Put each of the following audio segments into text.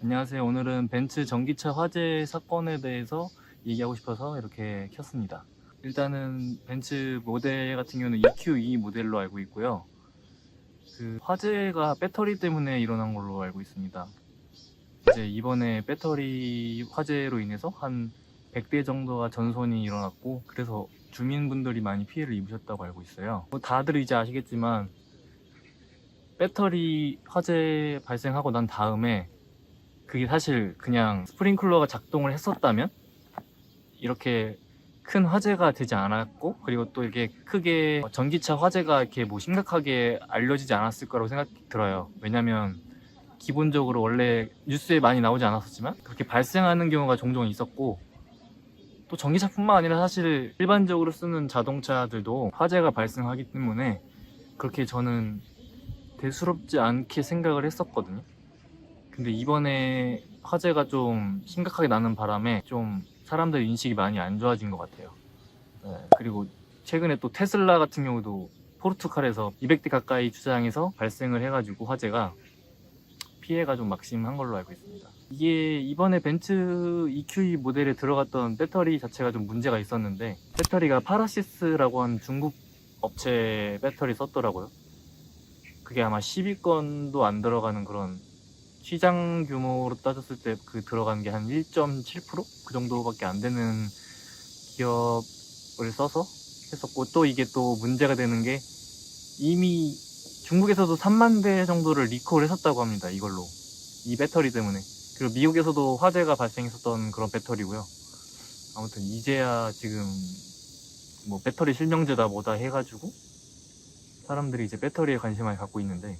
안녕하세요. 오늘은 벤츠 전기차 화재 사건에 대해서 얘기하고 싶어서 이렇게 켰습니다. 일단은 벤츠 모델 같은 경우는 EQE 모델로 알고 있고요. 그 화재가 배터리 때문에 일어난 걸로 알고 있습니다. 이제 이번에 배터리 화재로 인해서 한 100대 정도가 전손이 일어났고, 그래서 주민분들이 많이 피해를 입으셨다고 알고 있어요. 다들 이제 아시겠지만 배터리 화재 발생하고 난 다음에 그게 사실 그냥 스프링클러가 작동을 했었다면 이렇게 큰 화재가 되지 않았고, 그리고 또 이게 크게 전기차 화재가 이렇게 뭐 심각하게 알려지지 않았을 거라고 생각이 들어요. 왜냐면 기본적으로 원래 뉴스에 많이 나오지 않았었지만 그렇게 발생하는 경우가 종종 있었고, 또 전기차뿐만 아니라 사실 일반적으로 쓰는 자동차들도 화재가 발생하기 때문에 그렇게 저는 대수롭지 않게 생각을 했었거든요. 근데 이번에 화재가 좀 심각하게 나는 바람에 좀 사람들 인식이 많이 안 좋아진 것 같아요. 네, 그리고 최근에 또 테슬라 같은 경우도 포르투갈에서 200대 가까이 주차장에서 발생을 해가지고 화재가 피해가 좀 막심한 걸로 알고 있습니다. 이게 이번에 벤츠 EQE 모델에 들어갔던 배터리 자체가 좀 문제가 있었는데, 배터리가 파라시스라고 하는 중국 업체 배터리 썼더라고요. 그게 아마 10위권도 안 들어가는 그런, 시장 규모로 따졌을 때 그 들어간 게 한 1.7%? 그 정도밖에 안 되는 기업을 써서 했었고, 또 이게 또 문제가 되는 게 이미 중국에서도 3만 대 정도를 리콜을 했었다고 합니다. 이걸로, 이 배터리 때문에. 그리고 미국에서도 화재가 발생했었던 그런 배터리고요. 아무튼 이제야 지금 뭐 배터리 실명제다 뭐다 해가지고 사람들이 이제 배터리에 관심을 갖고 있는데,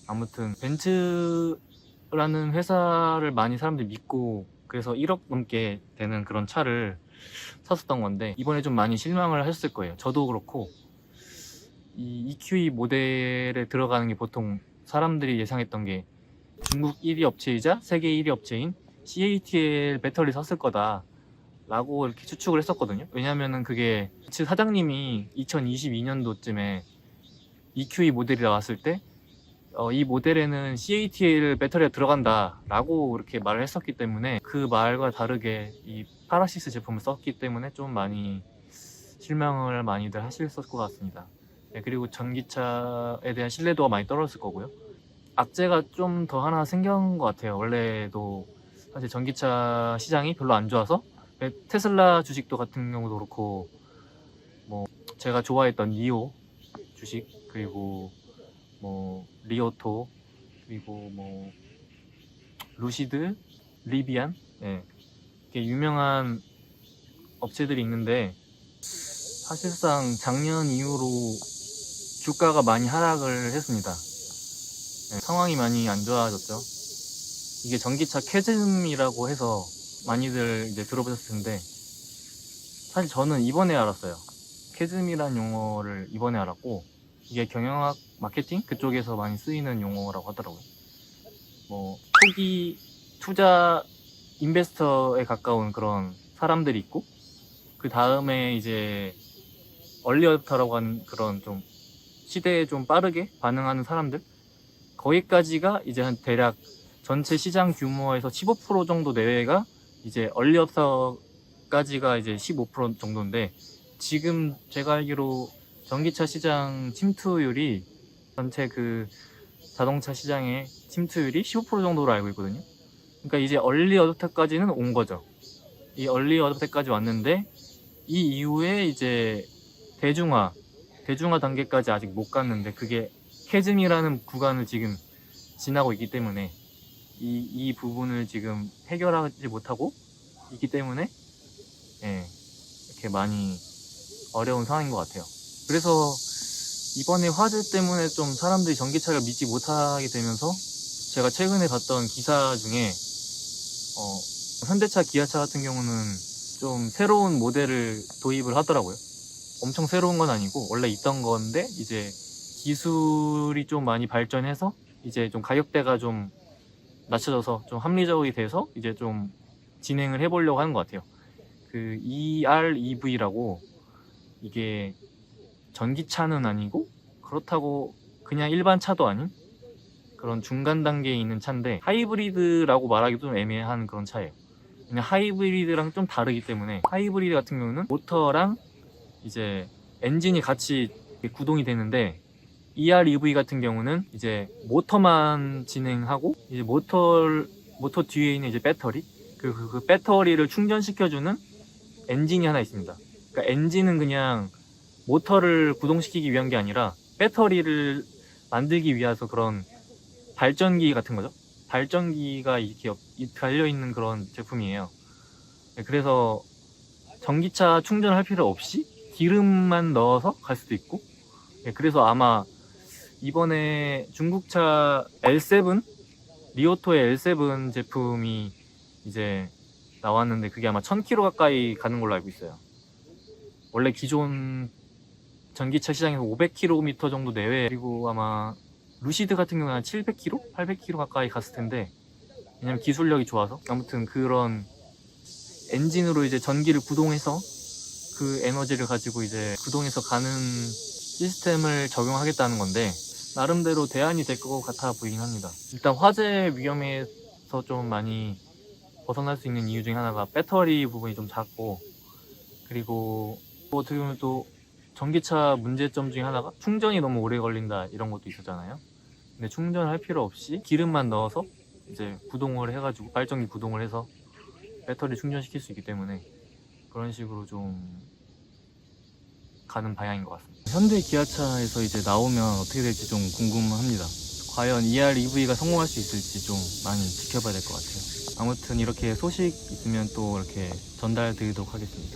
아무튼 벤츠라는 회사를 많이 사람들이 믿고 그래서 1억 넘게 되는 그런 차를 샀었던 건데, 이번에 좀 많이 실망을 하셨을 거예요. 저도 그렇고. 이 EQE 모델에 들어가는 게 보통 사람들이 예상했던 게 중국 1위 업체이자 세계 1위 업체인 CATL 배터리 샀을 거다 라고 이렇게 추측을 했었거든요. 왜냐면은 그게 벤츠 사장님이 2022년도쯤에 EQE 모델이 나왔을 때 이 모델에는 CATL 배터리가 들어간다 라고 이렇게 말을 했었기 때문에, 그 말과 다르게 이 파라시스 제품을 썼기 때문에 좀 많이 실망을 많이들 하셨을 것 같습니다. 네, 그리고 전기차에 대한 신뢰도가 많이 떨어졌을 거고요. 악재가 좀 더 하나 생긴 것 같아요. 원래도 사실 전기차 시장이 별로 안 좋아서 테슬라 주식도 같은 경우도 그렇고, 뭐 제가 좋아했던 니오 주식, 그리고 뭐 리오토, 그리고 뭐 루시드, 리비안, 예, 이렇게 유명한 업체들이 있는데, 사실상 작년 이후로 주가가 많이 하락을 했습니다. 예, 상황이 많이 안 좋아졌죠. 이게 전기차 캐즘이라고 해서 많이들 이제 들어보셨을 텐데, 사실 저는 이번에 알았어요. 캐즘이란 용어를 이번에 알았고, 이게 경영학 마케팅 그쪽에서 많이 쓰이는 용어라고 하더라고요. 뭐 초기 투자 인베스터에 가까운 그런 사람들이 있고, 그 다음에 이제 얼리어답터라고 하는 그런 좀 시대에 좀 빠르게 반응하는 사람들, 거기까지가 이제 한 대략 전체 시장 규모에서 15% 정도 내외가 이제 얼리어답터까지가 이제 15% 정도인데, 지금 제가 알기로 전기차 시장 침투율이, 전체 그 자동차 시장의 침투율이 15% 정도로 알고 있거든요. 그러니까 이제 얼리 어댑터까지는 온 거죠. 이 얼리 어댑터까지 왔는데, 이 이후에 이제 대중화 단계까지 아직 못 갔는데, 그게 캐즘이라는 구간을 지금 지나고 있기 때문에 이 부분을 지금 해결하지 못하고 있기 때문에, 예, 이렇게 많이 어려운 상황인 것 같아요. 그래서 이번에 화재 때문에 좀 사람들이 전기차를 믿지 못하게 되면서, 제가 최근에 봤던 기사 중에 현대차, 기아차 같은 경우는 좀 새로운 모델을 도입을 하더라고요. 엄청 새로운 건 아니고 원래 있던 건데, 이제 기술이 좀 많이 발전해서 이제 좀 가격대가 좀 낮춰져서 좀 합리적이 돼서 이제 좀 진행을 해보려고 하는 것 같아요. 그 EREV라고, 이게 전기차는 아니고 그렇다고 그냥 일반 차도 아닌 그런 중간 단계에 있는 차인데 하이브리드라고 말하기도 좀 애매한 그런 차예요. 그냥 하이브리드랑 좀 다르기 때문에 하이브리드 같은 경우는 모터랑 이제 엔진이 같이 구동이 되는데 EREV 같은 경우는 이제 모터만 진행하고 이제 모터 뒤에 있는 이제 배터리 그 배터리를 충전시켜주는 엔진이 하나 있습니다. 그러니까 엔진은 그냥 모터를 구동시키기 위한 게 아니라 배터리를 만들기 위해서 그런 발전기 같은 거죠. 발전기가 이렇게 달려있는 그런 제품이에요. 그래서 전기차 충전할 필요 없이 기름만 넣어서 갈 수도 있고, 그래서 아마 이번에 중국차 L7 리오토의 L7 제품이 이제 나왔는데 그게 아마 1000km 가까이 가는 걸로 알고 있어요. 원래 기존 전기차 시장에서 500km 정도 내외, 그리고 아마 루시드 같은 경우는 한 700km? 800km 가까이 갔을 텐데, 왜냐면 기술력이 좋아서. 아무튼 그런 엔진으로 이제 전기를 구동해서 그 에너지를 가지고 이제 구동해서 가는 시스템을 적용하겠다는 건데, 나름대로 대안이 될 것 같아 보이긴 합니다. 일단 화재 위험에서 좀 많이 벗어날 수 있는 이유 중에 하나가 배터리 부분이 좀 작고, 그리고 또 어떻게 보면 또 전기차 문제점 중에 하나가 충전이 너무 오래 걸린다 이런 것도 있었잖아요. 근데 충전할 필요 없이 기름만 넣어서 이제 구동을 해가지고 발전기 구동을 해서 배터리 충전시킬 수 있기 때문에 그런 식으로 좀 가는 방향인 것 같습니다. 현대 기아차에서 이제 나오면 어떻게 될지 좀 궁금합니다. 과연 EREV가 성공할 수 있을지 좀 많이 지켜봐야 될 것 같아요. 아무튼 이렇게 소식 있으면 또 이렇게 전달 드리도록 하겠습니다.